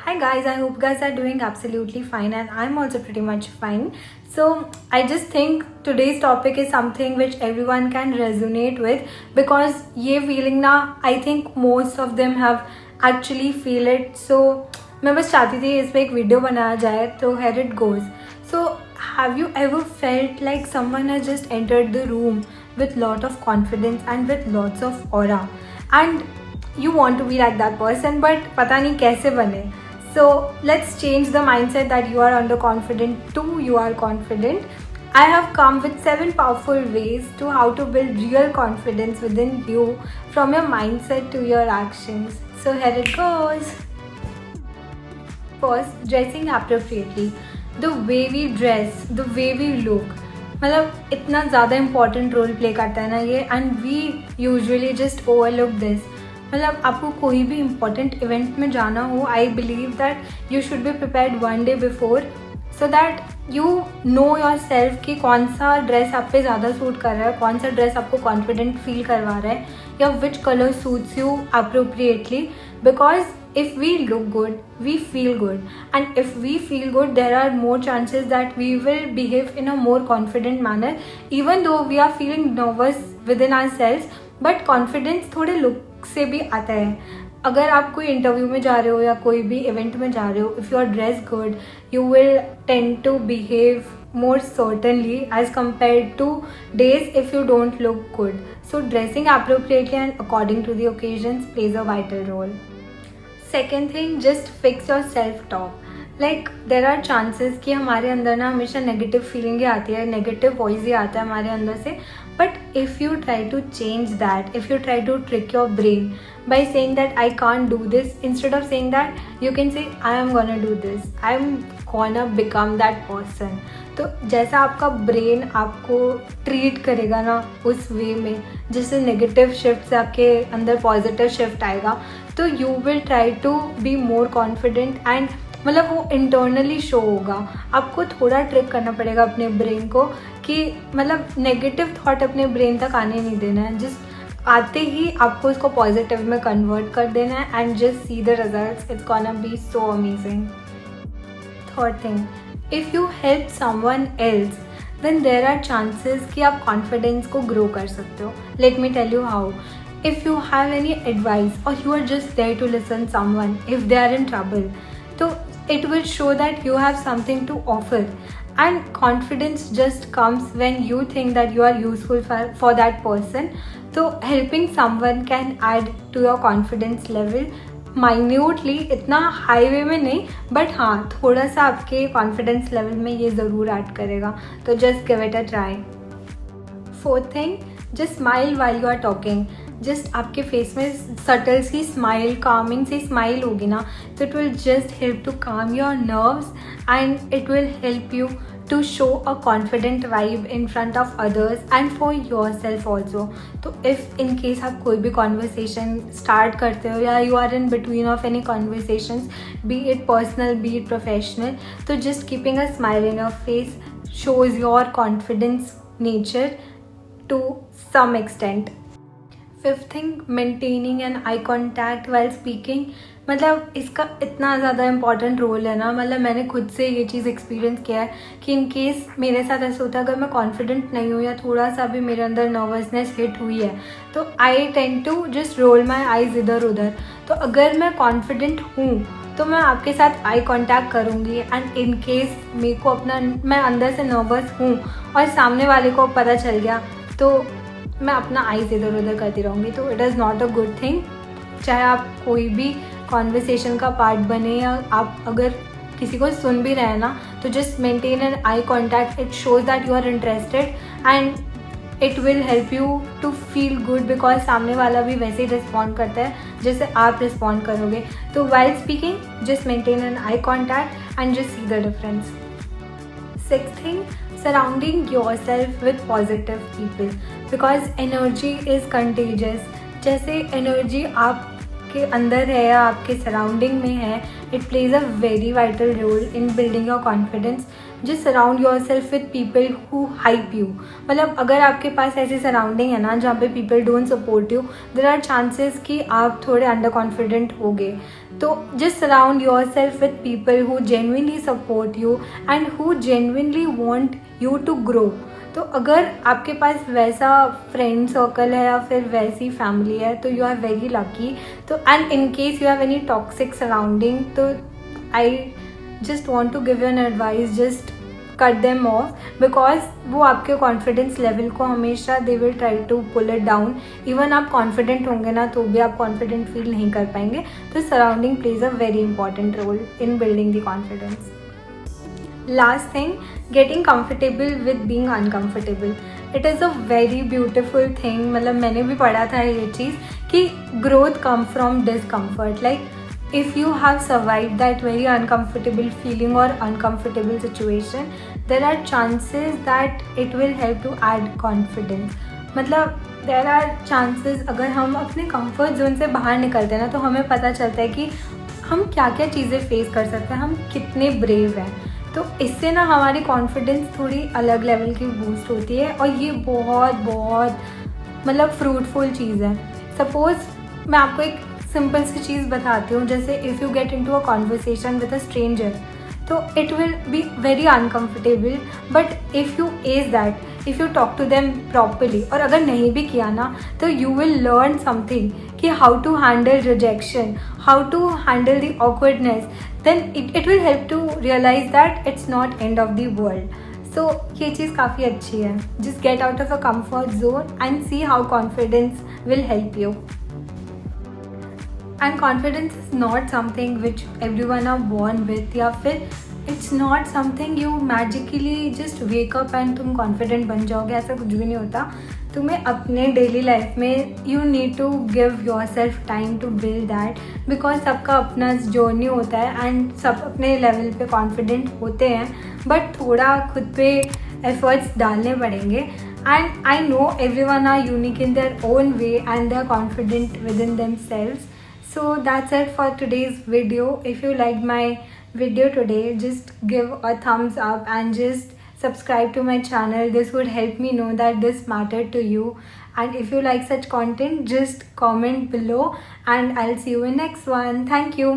Hi guys, I hope you guys are doing absolutely fine and I'm also pretty much fine. So I just think today's topic is something which everyone can resonate with because ये feeling ना I think most of them have actually feel it. So मैं बस चाहती थी इस पे एक video बनाया जाए तो here it goes. So have you ever felt like someone has just entered the room with lot of confidence and with lots of aura and you want to be like that person but पता नहीं कैसे बने. So let's change the mindset that you are underconfident to you are confident. I have come with 7 powerful ways to how to build real confidence within you from your mindset to your actions. So here it goes. First, dressing appropriately. The way we dress, the way we look, मतलब इतना ज़्यादा important role play करता है ना ये and we usually just overlook this. मतलब आपको कोई भी इम्पॉर्टेंट इवेंट में जाना हो I believe that you should be prepared 1 day before so that you know yourself कि कौन सा ड्रेस आप पे ज़्यादा सूट कर रहा है, कौन सा ड्रेस आपको कॉन्फिडेंट फील करवा रहा है या which colour suits you appropriately. Because if we look good, we feel good, and if we feel good, there are more chances that we will behave in a more confident manner, even though we are feeling nervous within ourselves. But confidence थोड़े look से भी आता है. अगर आप कोई interview में जा रहे हो या कोई भी इवेंट में जा रहे हो, if you are dressed good, you will tend to behave more certainly as compared to days if you don't look good. So dressing appropriately and according to the occasions plays a vital role. Second thing, just fix your self talk. Like there are chances कि हमारे अंदर ना हमेशा negative feeling ही आती है, negative voice ही आता है हमारे अंदर से. But if you try to change that, if you try to trick your brain by saying that I can't do this, instead of saying that you can say I am gonna do this, I am gonna become that person. तो जैसा आपका brain आपको treat करेगा ना उस वे में, जिससे negative shift से आपके अंदर पॉजिटिव शिफ्ट आएगा, तो you will try to be more confident and मतलब वो इंटरनली शो होगा. आपको थोड़ा ट्रिक करना पड़ेगा अपने ब्रेन को कि मतलब नेगेटिव थॉट अपने ब्रेन तक आने नहीं देना है. जिस आते ही आपको इसको पॉजिटिव में कन्वर्ट कर देना है and just see the results. It's gonna be so amazing. Third thing, if you help someone else then there are chances कि आप कॉन्फिडेंस को ग्रो कर सकते हो. Let me tell you how. If you have any advice और you are just there to listen someone if they are in trouble, तो it will show that you have something to offer, and confidence just comes when you think that you are useful for that person. So helping someone can add to your confidence level minutely, इतना high वे में नहीं but हाँ थोड़ा सा आपके confidence level में ये ज़रूर ऐड करेगा. तो just give it a try. Fourth thing, just smile while you are talking. Just आपके फेस में सटल सी स्माइल, कामिंग सी स्माइल होगी ना, तो it will just help to calm your nerves and it will help you to show a confident vibe in front of others and for yourself also. तो if in case आप कोई भी conversation start करते हो या you are in between of any conversations, be it personal be it professional, तो just keeping a smile in your face shows your confidence nature to some extent. Fifth thing, maintaining an eye contact while speaking. मतलब इसका इतना ज़्यादा important role है ना. मतलब मैंने खुद से ये चीज़ एक्सपीरियंस किया है कि इन केस मेरे साथ ऐसा होता है अगर मैं कॉन्फिडेंट नहीं हूँ या थोड़ा सा भी मेरे अंदर नर्वसनेस हिट हुई है तो I tend to just roll my eyes इधर उधर. तो अगर मैं कॉन्फिडेंट हूँ तो मैं आपके साथ आई कांटेक्ट करूँगी एंड इन केस मेरे को अपना मैं अंदर से नर्वस हूँ और सामने वाले को पता चल गया तो मैं अपना आईज इधर उधर करती रहूँगी. तो it is not a good thing. चाहे आप कोई भी कॉन्वर्सेशन का पार्ट बने या आप अगर किसी को सुन भी रहे हैं ना, तो just maintain an eye contact. It shows that you are interested and it will help you to feel good because सामने वाला भी वैसे ही रिस्पॉन्ड करता है जैसे आप रिस्पॉन्ड करोगे. तो while speaking just maintain an eye contact and just see the difference. Sixth thing, surrounding yourself with positive people because energy is contagious. जैसे एनर्जी आपके अंदर है या आपके सराउंडिंग में है, it plays a very vital role in building your confidence. Just surround yourself with people who hype you. मतलब अगर आपके पास ऐसी सराउंडिंग है ना जहाँ पे people don't support you, there are chances कि आप थोड़े अंडर कॉन्फिडेंट हो गए. तो just surround yourself with people who genuinely support you and who genuinely want you to grow. तो अगर आपके पास वैसा फ्रेंड सर्कल है या फिर वैसी फैमिली है तो यू आर वेरी लकी. तो and in case you have any toxic surrounding, तो I just want to give you an advice, just cut them off, because वो आपके कॉन्फिडेंस लेवल को हमेशा they will try to pull it down. Even आप confident होंगे ना तो भी आप कॉन्फिडेंट फील नहीं कर पाएंगे. तो surrounding plays a very important role in building the confidence. Last thing, getting comfortable with being uncomfortable. It is a very beautiful thing. मतलब मैंने भी पढ़ा था ये चीज़ कि growth come from discomfort. Like if you have survived that very uncomfortable feeling or uncomfortable situation, there are chances that it will help to add confidence. मतलब there are chances, अगर हम अपने comfort zone से बाहर निकलते हैं ना तो हमें पता चलता है कि हम क्या क्या चीज़ें फेस कर सकते हैं, हम कितने ब्रेव हैं. तो इससे ना हमारी कॉन्फिडेंस थोड़ी अलग लेवल की बूस्ट होती है और ये बहुत बहुत मतलब फ्रूटफुल चीज़ है. सपोज़ मैं आपको एक सिंपल सी चीज़ बताती हूँ. जैसे if you get into a conversation with a stranger, तो it will be very uncomfortable, but if you as that, if you talk to them properly, और अगर नहीं भी किया ना तो यू विल लर्न समथिंग कि how to handle rejection, how to handle the awkwardness. Then it will help to realise that it's not end of the world. So ये चीज़ काफ़ी अच्छी है. Just get out of a comfort zone and see how confidence will help you. And confidence is not something which everyone are born with, या फिर it's not something you magically just wake up and तुम confident बन जाओगे. ऐसा कुछ भी नहीं होता. तुम्हें अपने डेली लाइफ में you need to give yourself time to build that, because सबका अपना जर्नी होता है एंड सब अपने लेवल पे कॉन्फिडेंट होते हैं, बट थोड़ा खुद पे एफर्ट्स डालने पड़ेंगे. And I know everyone are unique in their own way and they are confident within themselves. So that's it for today's video. If you liked my video today, just give a thumbs up and just subscribe to my channel. This would help me know that this mattered to you. And if you like such content, just comment below and I'll see you in next one. Thank you.